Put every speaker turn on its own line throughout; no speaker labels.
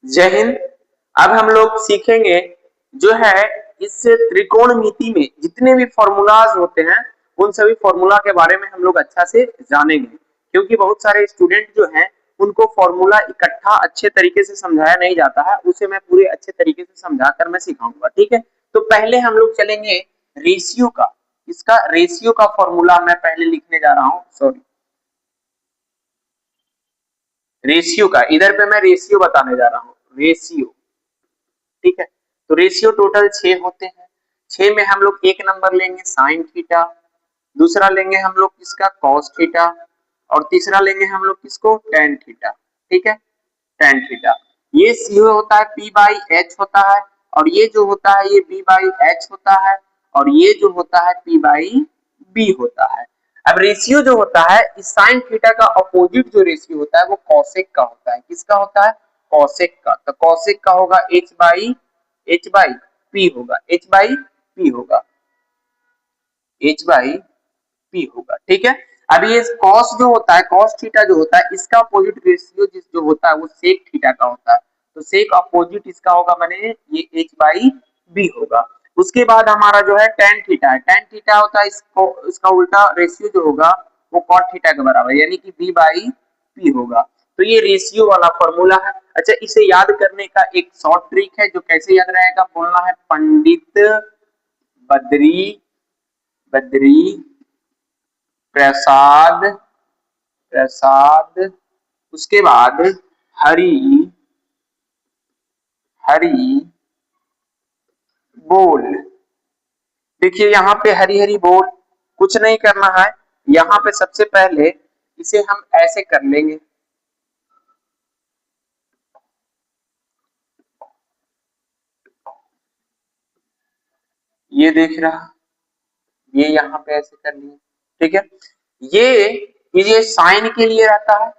जय हिंद। अब हम लोग सीखेंगे जो है इस त्रिकोणमिति में जितने भी फॉर्मूलाज होते हैं उन सभी फॉर्मूला के बारे में हम लोग अच्छा से जानेंगे, क्योंकि बहुत सारे स्टूडेंट जो हैं उनको फॉर्मूला इकट्ठा अच्छे तरीके से समझाया नहीं जाता है, उसे मैं पूरे अच्छे तरीके से समझाकर मैं सिखाऊंगा। ठीक है, तो पहले हम लोग चलेंगे रेशियो का। इसका रेशियो का फॉर्मूला मैं पहले लिखने जा रहा हूँ, सॉरी, रेशियो का। इधर पे मैं रेशियो बताने जा रहा हूँ, रेशियो। ठीक है, तो रेशियो टोटल 6 होते हैं। 6 में हम लोग एक नंबर लेंगे साइन थीटा, दूसरा लेंगे हम लोग किसका कॉस थीटा, और तीसरा लेंगे हम लोग किसको टेन थीटा। ठीक है, टेन थीटा। ये सी होता है पी बाई एच होता है, और ये जो होता है ये बी बाई एच होता है, और ये जो होता है पी बाई बी होता है। अब रेशियो जो होता है इस साइन थीटा का अपोजिट जो रेशियो होता है वो कॉसेक का होता है। किसका होता है? कॉसेक का। तो कॉसेक का होगा एच बाई पी होगा, एच बाई पी होगा, एच बाई पी होगा। ठीक है, अब ये कॉस जो होता है, कॉस थीटा जो होता है, इसका अपोजिट रेशियो जो होता है वो सेक थीटा का होता है। तो सेक अपोजिट इसका होगा माने ये एच बाई बी होगा। उसके बाद हमारा जो है टेन थीटा है। टेन थीटा होता है इसको, इसका उल्टा रेशियो जो होगा वो कॉट थीटा के बराबर, यानी कि बी बाई पी होगा। तो ये रेशियो वाला फॉर्मूला है। अच्छा, इसे याद करने का एक शॉर्ट ट्रिक है, जो कैसे याद रहेगा, बोलना है पंडित बद्री बद्री प्रसाद प्रसाद, उसके बाद हरि हरि बोल। देखिए यहाँ पे हरी हरी बोल, कुछ नहीं करना है। यहाँ पे सबसे पहले इसे हम ऐसे कर लेंगे, ये देख रहा, ये यहाँ पे ऐसे कर लिए। ठीक है, ये साइन के लिए रहता है,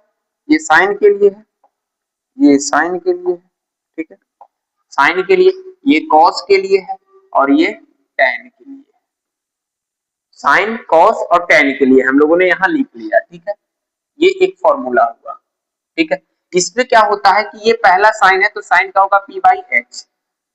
ये साइन के लिए है, ये साइन के लिए है। ठीक है, साइन के लिए, ये कॉस के लिए है, और ये टेन के लिए है। साइन कॉस और टेन के लिए हम लोगों ने यहाँ लिख लिया। ठीक है, ये एक फॉर्मूला हुआ। ठीक है, इसमें क्या होता है कि ये पहला साइन है तो साइन का होगा पी बाई एच,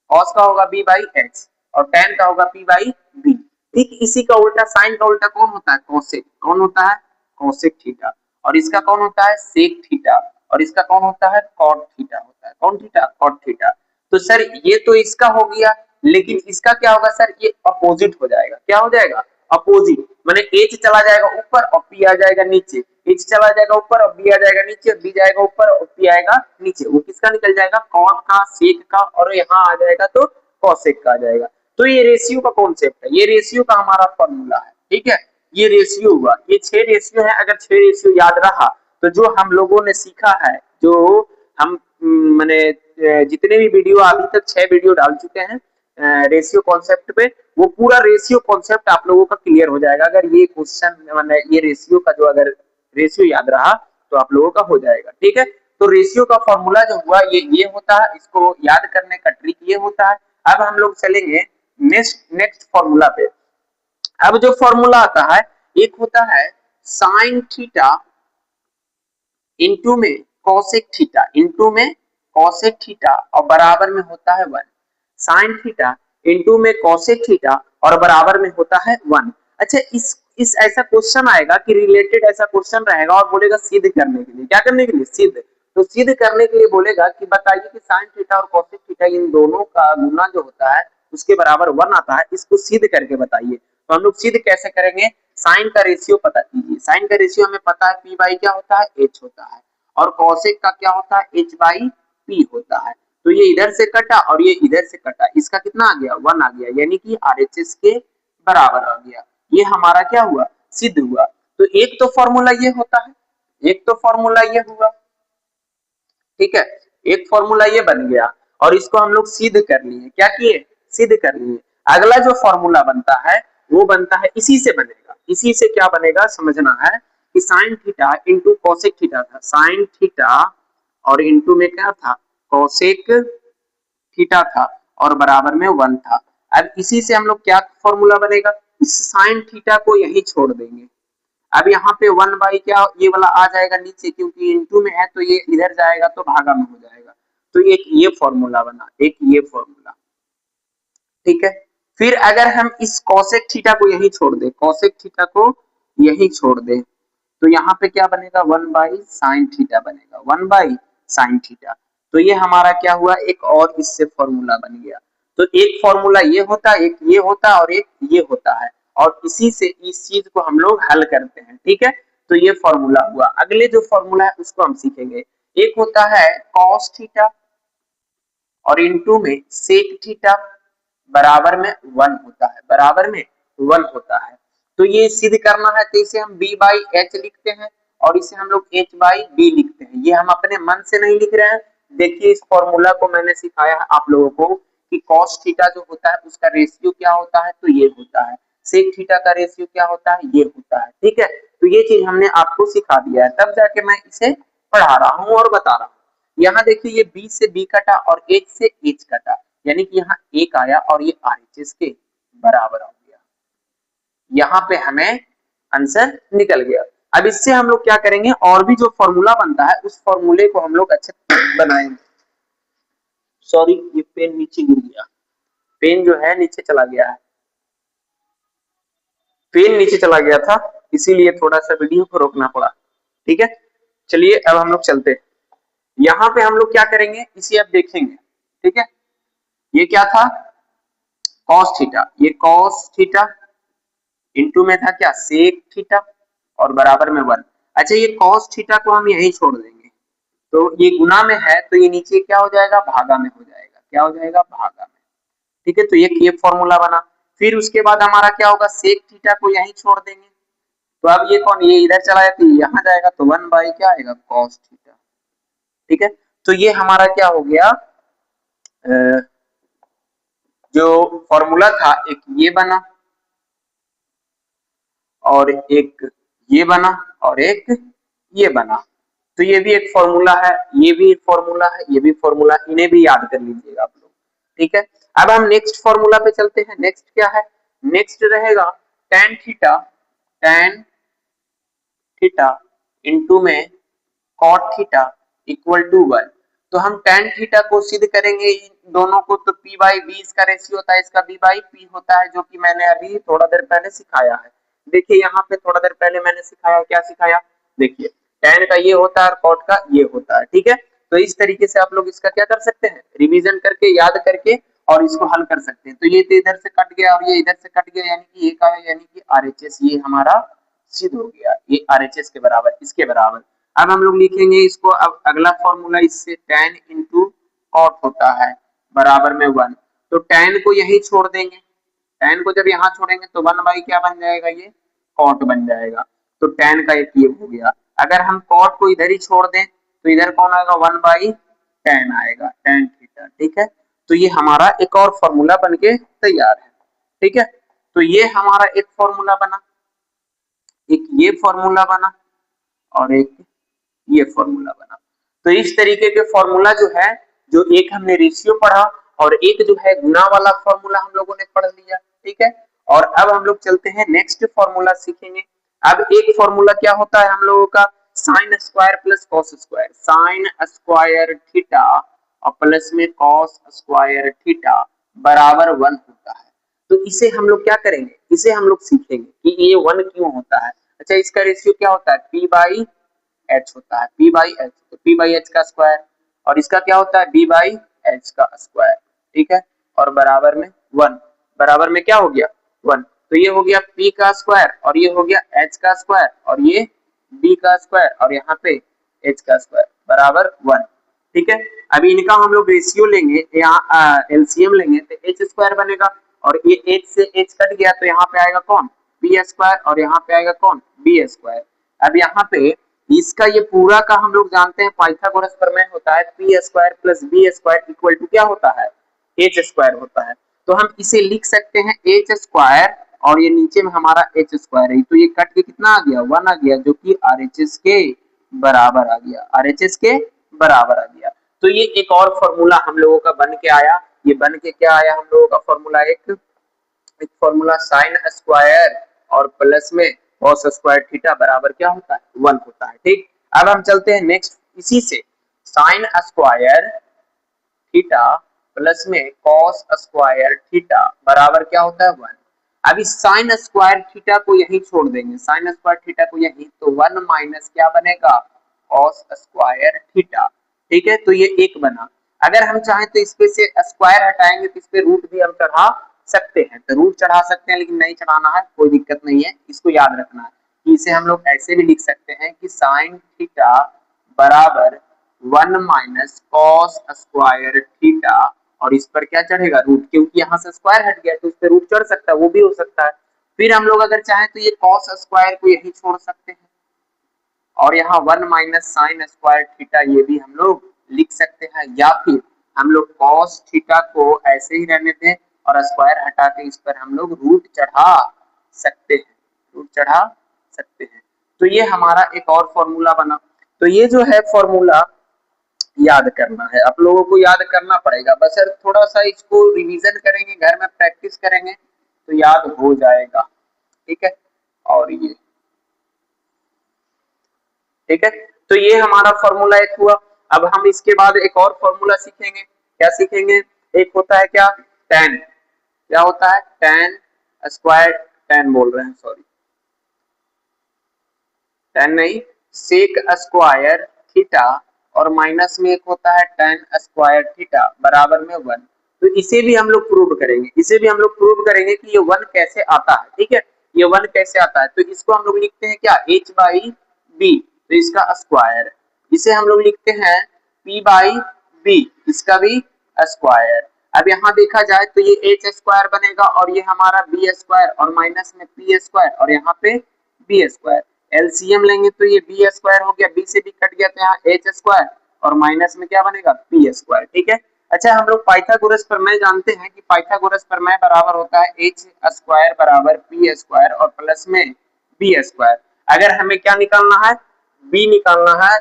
कॉस का होगा बी बाई एच, और टेन का होगा पी बाई बी। ठीक इसी का उल्टा, साइन का उल्टा कौन होता है? कोसेक। कौन होता है? Cosec theta. और इसका कौन होता है? Sec theta. और इसका कौन होता है? कॉट थीटा होता है। कौन थीटा? Cot theta. तो सर ये तो इसका हो गया, लेकिन इसका क्या होगा सर? ये अपोजिट हो जाएगा। क्या हो जाएगा? अपोजिट। माने एच चला जाएगा ऊपर और पी आ जाएगा नीचे, एच चला जाएगा ऊपर और बी आ जाएगा नीचे, बी जाएगा ऊपर और पी आएगा नीचे। वो किसका निकल जाएगा? कॉट का, सेक का, और यहाँ आ जाएगा तो कॉसेक का आ जाएगा। तो ये रेशियो का कॉन्सेप्ट है, ये रेशियो का हमारा फॉर्मूला है। ठीक है, ये रेशियो हुआ, ये 6 रेशियो है। अगर 6 रेशियो याद रहा तो जो हम लोगों ने सीखा है, जो हम मैंने जितने भी वीडियो अभी तक 6 वीडियो डाल चुके हैं रेशियो कॉन्सेप्ट पे, वो पूरा रेशियो कॉन्सेप्ट आप लोगों का क्लियर हो जाएगा। अगर ये क्वेश्चन मैंने ये रेशियो का जो अगर रेशियो याद रहा तो आप लोगों का हो जाएगा। ठीक है, तो रेशियो का फॉर्मूला जो हुआ ये होता है, इसको याद करने का ट्रिक ये होता है। अब हम लोग चलेंगे नेक्स्ट फॉर्मूला पे। अब जो फॉर्मूला आता है, एक होता है साइन थीटा इंटू में कॉसेक थीटा, इंटू में कॉसेक थीटा, और बराबर में होता है 1। साइन थीटा इंटू में कॉसेक थीटा और बराबर में होता है 1। अच्छा, इस ऐसा क्वेश्चन आएगा कि रिलेटेड ऐसा क्वेश्चन रहेगा और बोलेगा सिद्ध करने के लिए। क्या करने के लिए? सिद्ध। तो सिद्ध करने के लिए बोलेगा कि बताइए कि साइन थीटा और कॉसेक थीटा इन दोनों का गुना जो होता है उसके बराबर 1 आता है, इसको सिद्ध करके बताइए। तो हम लोग सिद्ध कैसे करेंगे? साइन का रेशियो पता कीजिए। साइन का रेशियो हमें पता है पी बाई क्या होता है? एच होता है। और कॉसेक का क्या होता है? एच बाई पी होता है। तो ये इधर से कटा और ये इधर से कटा, इसका कितना आ गया? 1 आ गया, यानी कि आरएचएस के बराबर आ गया। ये हमारा क्या हुआ? सिद्ध हुआ। तो एक तो फॉर्मूला ये होता है, एक तो फॉर्मूला ये हुआ। ठीक है, एक फॉर्मूला ये बन गया और इसको हम लोग सिद्ध कर लिए। क्या किए? सिद्ध कर लिए। अगला जो फॉर्मूला बनता है वो बनता है, इसी से बनेगा। इसी से क्या बनेगा समझना है कि sine theta into cosec theta था, साइन थीटा और इंटू में क्या था? कॉसेक थीटा था, और बराबर में 1 था। अब इसी से हम लोग क्या फॉर्मूला बनेगा? इस साइन थीटा को यही छोड़ देंगे। अब यहाँ पे 1 बाई क्या, ये वाला आ जाएगा नीचे, क्योंकि इंटू में है तो ये इधर जाएगा तो भागा में हो जाएगा। तो एक ये फॉर्मूला बना, एक ये फॉर्मूला, ठीक है। फिर अगर हम इस कॉसेक थीटा को यही छोड़ दे, कॉसेक थीटा को यही छोड़ दे, तो यहाँ पे क्या बनेगा, 1/sin थीटा बनेगा, 1/sin थीटा। तो ये हमारा क्या हुआ, एक और इससे फॉर्मूला बन गया। तो एक फॉर्मूला ये होता है, एक ये होता है और एक ये होता है, और इसी से इस चीज को हम लोग हल करते हैं, ठीक है। तो ये फॉर्मूला हुआ। अगले जो फॉर्मूला है उसको हम सीखेंगे। एक होता है कॉस थीटा और इनटू में सेक थीटा बराबर में 1 होता है, बराबर में 1 होता है। तो ये सिद्ध करना है, तो इसे हम b बाई एच लिखते हैं और इसे हम लोग h बाई बी लिखते हैं। ये हम अपने मन से नहीं लिख रहे हैं। देखिए इस फॉर्मूला को मैंने सिखाया है आप लोगों को कि cos थीटा जो होता है उसका रेशियो क्या होता है, तो ये होता है। सेक थीटा का रेशियो क्या होता है, ये होता है, ठीक है। तो ये चीज हमने आपको सिखा दिया है, तब जाके मैं इसे पढ़ा रहा हूँ और बता रहा हूँ। यहाँ देखिए ये b से b कटा और h से h कटा, यानी कि यहाँ 1 आया और ये RHS के बराबर हो गया। यहाँ पे हमें आंसर निकल गया। अब इससे हम लोग क्या करेंगे, और भी जो फॉर्मूला बनता है उस फॉर्मूले को हम लोग अच्छे बनाएंगे। सॉरी ये पेन नीचे गिर गया, पेन जो है नीचे चला गया है, पेन नीचे चला गया था, इसीलिए थोड़ा सा वीडियो को रोकना पड़ा, ठीक है। चलिए अब हम लोग चलते हैं। यहाँ पे हम लोग क्या करेंगे इसे अब देखेंगे, ठीक है। ये क्या था, कॉस थीटा, ये कॉस थीटा इंटू में था क्या, सेक थीटा और बराबर में 1। अच्छा ये कॉस थीटा को हम यही छोड़ देंगे, तो ये गुना में है तो ये नीचे क्या हो जाएगा, भागा में हो जाएगा, क्या हो जाएगा, भागा में, ठीक है। तो ये फॉर्मूला बना। फिर उसके बाद हमारा क्या होगा, सेक थीटा को यही छोड़ देंगे, तो अब ये कौन, ये इधर चला जाता है, यहाँ जाएगा, तो 1 बाई क्या आएगा, कॉस थीटा, ठीक है। तो ये हमारा क्या हो गया, जो फॉर्मूला था एक ये बना और एक ये बना और एक ये बना। तो ये भी एक फॉर्मूला है, ये भी एक फॉर्मूला है, ये भी फॉर्मूला, इन्हें भी याद कर लीजिएगा आप लोग, ठीक है। अब हम नेक्स्ट फॉर्मूला पे चलते हैं। नेक्स्ट क्या है, नेक्स्ट रहेगा tan theta, tan theta into में cot थीटा इक्वल टू 1। तो हम tan थीटा को सिद्ध करेंगे इन दोनों को, तो p बाई बी इसका रेशियो होता है, इसका b बाई p होता है, जो कि मैंने अभी थोड़ा देर पहले सिखाया है। देखिए यहाँ पे थोड़ा देर पहले मैंने सिखाया, क्या सिखाया, देखिए tan का ये होता है और cot का ये होता है, ठीक है। तो इस तरीके से आप लोग इसका क्या कर सकते हैं, रिवीजन करके, याद करके और इसको हल कर सकते हैं। तो ये तो इधर से कट गया और ये इधर से कट गया, यानी कि एक आया, यानी कि RHS ये हमारा सिद्ध हो गया, ये RHS के बराबर, इसके बराबर। अब हम लोग लिखेंगे इसको, अब अगला फॉर्मूला इससे tan इंटू कॉट होता है बराबर में 1। तो tan को यही छोड़ देंगे, tan को जब यहाँ छोड़ेंगे तो 1 बाई क्या बन जाएगा, ये कॉट बन जाएगा। तो tan का एक ये हो गया। अगर हम कॉट को इधर ही छोड़ दें तो इधर कौन आएगा, 1 बाई tan आएगा, tan थीटा, ठीक है। तो ये हमारा एक और फॉर्मूला बन के तैयार है, ठीक है। तो ये हमारा एक फॉर्मूला बना, एक ये फॉर्मूला बना और एक ये फॉर्मूला बना। तो इस तरीके के फॉर्मूला जो है, जो एक हमने रेशियो पढ़ा और एक जो है गुना वाला फॉर्मूला हम लोगों ने पढ़ लिया, ठीक है। और अब हम लोग चलते हैं नेक्स्ट फॉर्मूला सीखेंगे। अब एक फॉर्मूला क्या होता है हम लोगों का, sine square plus cos square, sine square theta और प्लस में कॉस स्क्वायर थीटा बराबर 1 होता है। तो इसे हम लोग क्या करेंगे, इसे हम लोग सीखेंगे कि ये 1 क्यों होता है। अच्छा इसका रेशियो क्या होता है, p बाई एच होता है, p बाई एच, तो p बाई एच का स्क्वायर, और इसका क्या होता है, b बाई एच का स्क्वायर, ठीक है। और बराबर में 1, बराबर में क्या हो गया, 1। तो ये हो गया p का स्क्वायर और ये हो गया h का स्क्वायर और ये b का स्क्वायर और यहाँ पे h का स्क्वायर बराबर 1, ठीक है। अभी इनका हम लोग रेशियो लेंगे, यहाँ एलसीएम लेंगे, तो एच स्क्वायर बनेगा और ये एच से एच कट गया, तो यहाँ पे आएगा कौन, बी स्क्वायर और यहाँ पे आएगा कौन, बी स्क्वायर। अब यहाँ पे इसका ये पूरा का हम लोग जानते हैं पाइथागोरस प्रमेय होता है, P square plus B square equal to क्या होता है, एच स्क्वायर होता है। तो हम इसे लिख सकते हैं एच स्क्वायर और ये नीचे में हमारा एच स्क्वायर है, तो ये कट के कितना आ गया, 1 आ गया, जो कि आरएचएस के बराबर आ गया, आरएचएस के बराबर आ गया। तो ये एक और फॉर्मूला हम लोगों का बन के आया। ये बन के क्या आया हम लोगों का फॉर्मूला, एक फॉर्मूला साइन स्क्वायर और प्लस में कॉस स्क्वायर थीटा बराबर क्या होता है, 1 होता है, ठीक। अब हम चलते हैं नेक्स्ट, इसी से साइन स्क्वायर थीटा प्लस में कॉस स्क्वायर थीटा बराबर क्या होता है 1। अभी साइन स्क्वायर थीटा को यही छोड़ देंगे, साइन स्क्वायर थीटा को यही, तो 1 माइनस क्या बनेगा कॉस स्क्वायर थीटा। ठीक है, तो ये एक बना। अगर हम चाहें तो इस पे से स्क्वायर हटाएंगे तो इस पे रूट भी हम चढ़ा सकते हैं, तो रूट चढ़ा सकते हैं, लेकिन नहीं चढ़ाना है कोई दिक्कत नहीं है, इसको याद रखना है कि इसे हम लोग ऐसे भी लिख सकते हैं कि साइन थीटा बराबर 1 माइनस कॉस स्क्वायर थीटा, और इस पर क्या चढ़ेगा रूट, क्योंकि यहाँ से स्क्वायर हट गया तो इस पे रूट चढ़ सकता है, वो भी हो सकता है। फिर हम लोग अगर चाहें तो ये कॉस स्क्वायर को यही छोड़ सकते हैं, और यहाँ 1 माइनस साइन स्क्वायर थीटा ये भी हम लोग लिख सकते हैं, या फिर हम लोग कॉस थीटा को ऐसे ही रहने दें और स्क्वायर हटा के इस पर हम लोग रूट चढ़ा सकते हैं, रूट चढ़ा सकते हैं। तो ये हमारा एक और फॉर्मूला बना। तो ये जो है फॉर्मूला याद करना है, आप लोगों को याद करना पड़ेगा, बस थोड़ा सा इसको रिवीजन करेंगे, घर में प्रैक्टिस करेंगे तो याद हो जाएगा। ठीक है, और ये ठीक है, तो ये हमारा फॉर्मूला एक हुआ। अब हम इसके बाद एक और फॉर्मूला सीखेंगे, क्या सीखेंगे, एक होता है क्या tan, क्या होता है tan स्क्वायर, tan बोल रहे हैं सॉरी, tan नहीं सेक स्क्वायर थीटा, और माइनस में एक होता है tan स्क्वायर थीटा बराबर में 1। तो इसे भी हम लोग प्रूव करेंगे, इसे भी हम लोग प्रूव करेंगे कि ये 1 कैसे आता है। ठीक है, ये 1 कैसे आता है, तो इसको हम लोग लिखते हैं क्या h बाई बी, तो इसका स्क्वायर, इसे हम लोग लिखते हैं p बाई बी, इसका भी स्क्वायर। अब यहाँ देखा जाए तो ये h स्क्वायर बनेगा और ये हमारा बी स्क्वायर, और माइनस में पी स्क्वायर, और यहाँ पे बी स्क्वायर, एलसीएम लेंगे तो ये बी स्क्वायर हो गया, बी से बी कट गया तो यहाँ एच स्क्वायर, और माइनस में क्या बनेगा पी स्क्वायर। ठीक है, अच्छा हम लोग पाइथागोरस प्रमेय जानते हैं कि पाइथागोरस प्रमेय बराबर होता है एच स्क्वायर बराबर पी स्क्वायर और प्लस में बी स्क्वायर। अगर हमें क्या निकालना है, बी निकालना है,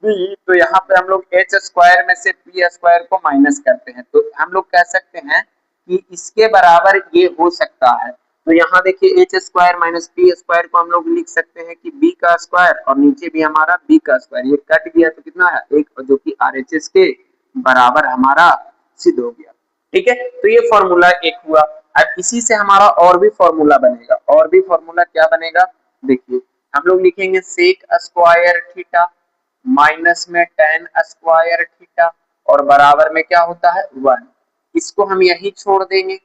बी, तो यहाँ पे हम लोग एच स्क्वायर में से पी स्क्वायर को माइनस करते हैं, तो हम लोग कह सकते हैं कि इसके बराबर ये हो सकता है। तो यहाँ देखिए H square minus P square को हम लोग लिख सकते हैं कि बी का स्क्वायर, और नीचे भी हमारा बी का स्क्वायर, ये कट गया तो कितना है एक, जो कि आरएचएस के बराबर हमारा सिद्ध हो गया। ठीक है, तो ये फॉर्मूला एक हुआ। अब इसी से हमारा और भी फॉर्मूला बनेगा, और भी फॉर्मूला क्या बनेगा, देखिए हम लोग लिखेंगे सेक स्क्वायर थीटा माइनस में tan स्क्वायर थीटा, और बराबर में क्या होता है 1, इसको हम यही छोड़ देंगे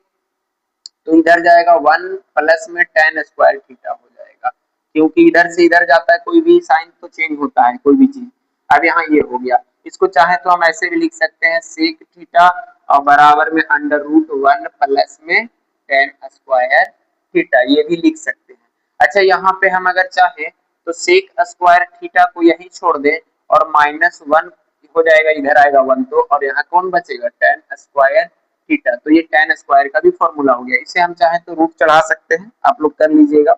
तो इधर जाएगा 1 प्लस में tan स्क्वायर थीटा हो जाएगा, क्योंकि इधर से इधर जाता है कोई भी साइन तो चेंज होता है कोई भी चीज। अब यहाँ ये हो गया, इसको चाहे तो हम ऐसे भी लिख सकते हैं सेक थीटा और बराबर में अंडर रूट 1 प्लस में tan स्क्वायर थीटा, ये भी लिख सकते हैं। अच्छा यहाँ पे हम अगर चाहे तो सेक स्क्वायर थीटा को यही छोड़ दें और माइनस 1 हो जाएगा, इधर आएगा 1 तो, और यहाँ कौन बचेगा tan स्क्वायर थीटा, तो ये tan स्क्वायर का भी फॉर्मूला हो गया। इसे हम चाहें तो रूट चढ़ा सकते हैं, आप लोग कर लीजिएगा,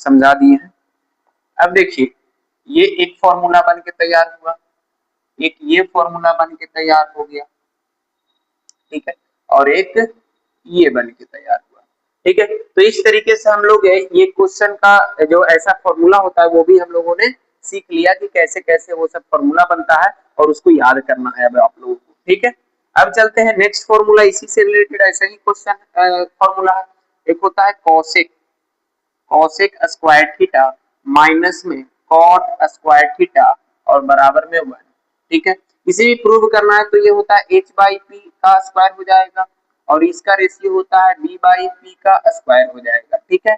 समझा दिए हैं। अब देखिए ये एक फॉर्मूला बन के तैयार हुआ, एक ये फॉर्मूला बन के तैयार हो गया, ठीक है, और एक ये बन के तैयार हुआ। ठीक है, तो इस तरीके से हम लोग ये क्वेश्चन का जो ऐसा फॉर्मूला होता है वो भी हम लोगों ने सीख लिया कि कैसे कैसे वो सब फॉर्मूला बनता है, और उसको याद करना है अब आप लोगों को। ठीक है, अब चलते हैं नेक्स्ट फॉर्मूला, इसी से रिलेटेड ऐसा ही क्वेश्चन फॉर्मूला है, एक होता है cosec, cosec square theta minus में कॉट स्क्वायर थीटा और बराबर में 1। ठीक है, इसे भी प्रूव करना है तो ये होता है h बाई पी का स्क्वायर हो जाएगा, और इसका रेशियो होता है d बाई पी का स्क्वायर हो जाएगा। ठीक है,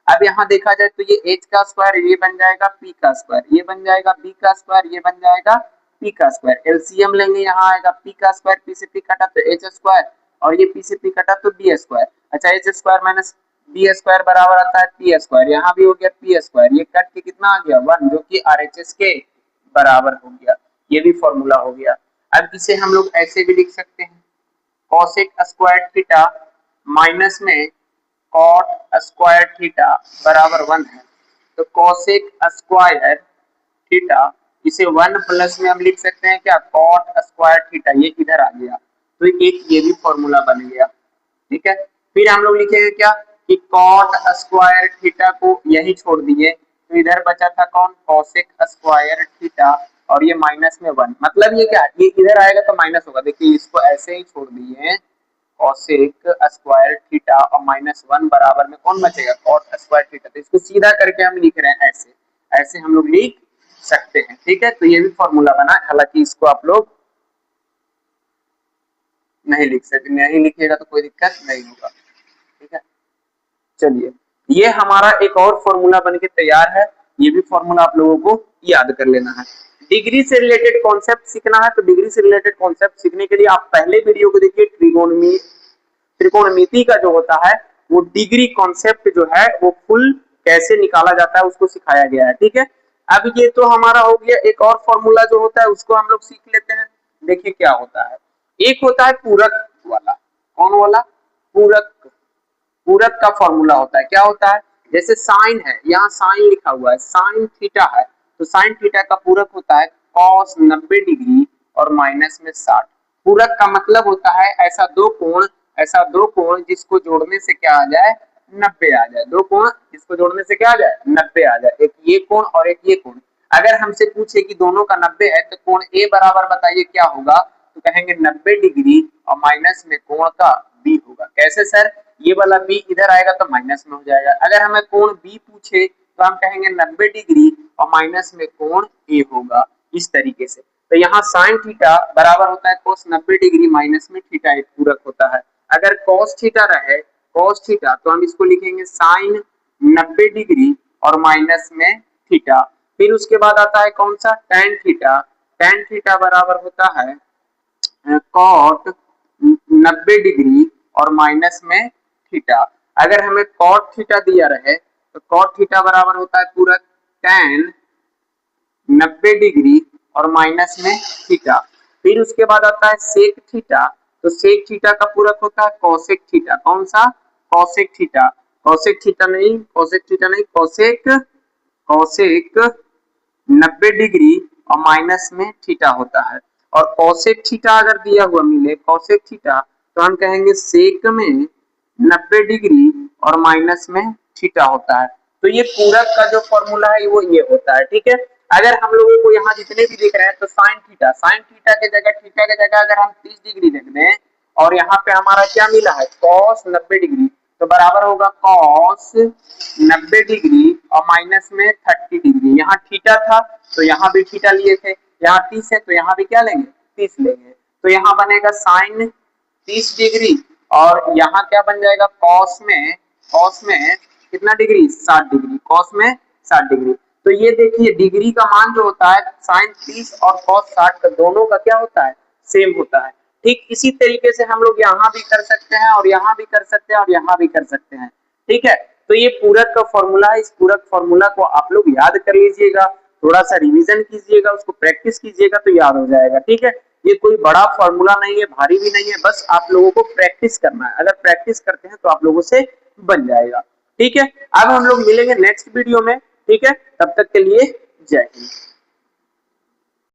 अब यहाँ देखा जाए तो ये h का स्क्वायर ये बन जाएगा p का स्क्वायर, ये बन जाएगा b का स्क्वायर, ये बन जाएगा p का स्क्वायर, एलसीएम लेंगे यहाँ आएगा p का स्क्वायर, p से p कटा तो h स्क्वायर, और ये p से p कटा तो b स्क्वायर। अच्छा h square minus B square बराबर आता है पी स्क्वायर, यहाँ भी हो गया पी स्क्वायर, ये कट के कितना आ गया 1, जो कि आरएचएस के बराबर हो गया, ये भी फॉर्मूला हो गया। अब इसे हम लोग ऐसे भी लिख सकते हैं कॉसेक स्क्वायर थीटा माइनस में कॉट स्क्वायर थीटा बराबर 1 है, तो कॉसेक स्क्वायर थीटा इसे 1 प्लस में हम लिख सकते हैं क्या कॉट स्क्वायर थीटा, ये इधर आ गया, तो एक ये भी फॉर्मूला बन गया। ठीक है, फिर हम लोग लिखेंगे क्या कि कॉट स्क्वायर थीटा को यही छोड़ दिए, तो इधर बचा था कौन कॉसेक स्क्वायर थीटा और ये माइनस में 1, मतलब ये क्या, ये इधर आएगा तो माइनस होगा। देखिए इसको ऐसे ही छोड़ दिए, कॉसेक स्क्वायर थीटा और -1 बराबर में कौन बचेगा, कॉट स्क्वायर थीटा। तो इसको सीधा करके हम लिख रहे हैं ऐसे, ऐसे हम लोग लिख सकते हैं, ठीक है। तो ये भी फॉर्मूला बना, हालांकि इसको आप लोग नहीं लिख सकते, नहीं लिखिएगा तो कोई दिक्कत नहीं होगा, ठीक है। चलिए, ये हमारा एक और फॉर्मूला बन के तैयार है, ये भी फॉर्मूला आप लोगों को याद कर लेना है। डिग्री से रिलेटेड कॉन्सेप्ट सीखना है, तो डिग्री से रिलेटेड कॉन्सेप्ट सीखने के लिए आप पहले वीडियो को देखिए, त्रिकोणमिति का जो होता है वो डिग्री कॉन्सेप्ट जो है वो फुल कैसे निकाला जाता है उसको सिखाया गया है, ठीक है। अब ये तो हमारा हो गया, एक और फॉर्मूला जो होता है उसको हम लोग सीख लेते हैं। देखिए क्या होता है, एक होता है पूरक वाला, कौन वाला, पूरक, पूरक का फॉर्मूला होता है, क्या होता है, जैसे साइन है, यहाँ साइन लिखा हुआ है, साइन थीटा है, तो साइन थीटा का पूरक होता है कॉस 90 डिग्री और माइनस में 60। पूरक का मतलब होता है ऐसा दो कोण, ऐसा दो कोण जिसको जोड़ने से क्या आ जाए, 90 आ जाए, दो कोण जिसको जोड़ने से क्या आ जाए, 90 आ जाए, एक ये कोण और एक ये कोण। अगर हमसे पूछे कि दोनों का 90 है तो कोण ए बराबर बताइए क्या होगा, तो कहेंगे 90 डिग्री और माइनस में कोण का बी होगा। कैसे सर, ये वाला बी इधर आएगा तो माइनस में हो जाएगा। अगर हमें कोण बी पूछे तो हम कहेंगे 90 डिग्री और माइनस में कोण ए होगा, इस तरीके से। तो यहाँ साइन थीटा बराबर होता है कोस 90 डिग्री माइनस में थीटा, एक पूरक होता है। अगर कॉस थीटा रहे, कॉस थीटा, तो हम इसको लिखेंगे साइन 90 डिग्री और माइनस में थीटा। फिर उसके बाद आता है कौन सा, टेन थीटा, टेन थीटा बराबर होता है कॉट 90 डिग्री और माइनस में थीटा। अगर हमें कॉट थीटा दिया रहे तो कॉट थीटा बराबर होता है पूरक tan 90 डिग्री और माइनस में थीटा। फिर उसके बाद आता है सेक थीटा, तो सेक थीटा का पूरक होता है कॉसेक थीटा, कौन सा, कॉसेक थीटा, कॉसेक थीटा नहीं, कॉसेक थीटा नहीं, कॉसेक, कॉसेक 90 डिग्री और माइनस में थीटा होता है। और कॉसेक थीटा अगर दिया हुआ मिले, कॉसेक थीटा, तो हम कहेंगे सेक में 90 डिग्री और माइनस में थीटा होता है। तो ये पूरक का जो फॉर्मूला है वो ये होता है, ठीक है। अगर हम लोगों को यहाँ जितने भी दिख रहे हैं, तो साइन थीटा, साइन थीटा के जगह, थीटा के जगह अगर हम 30 डिग्री रख दें और यहाँ पे हमारा क्या मिला है, कॉस 90 डिग्री, तो बराबर होगा कॉस 90 डिग्री और माइनस में 30 डिग्री। यहाँ थीटा था तो यहाँ भी थीटा लिए थे, यहाँ 30 है तो यहाँ भी क्या लेंगे, 30 लेंगे। तो यहाँ बनेगा साइन 30 डिग्री और यहाँ क्या बन जाएगा, कॉस में, कॉस में कितना डिग्री, 60 डिग्री, कॉस में 60 डिग्री। तो ये देखिए डिग्री का मान जो होता है साइन 30 और कॉस 60 का दोनों का क्या होता है, सेम होता है। ठीक इसी तरीके से हम लोग यहाँ भी कर सकते हैं और यहाँ भी कर सकते हैं और यहाँ भी कर सकते हैं, ठीक है। तो ये पूरक का फॉर्मूला है, इस पूरक फॉर्मूला को आप लोग याद कर लीजिएगा, थोड़ा सा रिवीजन कीजिएगा, उसको प्रैक्टिस कीजिएगा तो याद हो जाएगा, ठीक है। ये कोई बड़ा फॉर्मूला नहीं है, भारी भी नहीं है, बस आप लोगों को प्रैक्टिस करना है। अगर प्रैक्टिस करते हैं तो आप लोगों से बन जाएगा, ठीक है। अब हम लोग मिलेंगे नेक्स्ट वीडियो में, ठीक है। तब तक के लिए जय हिंद।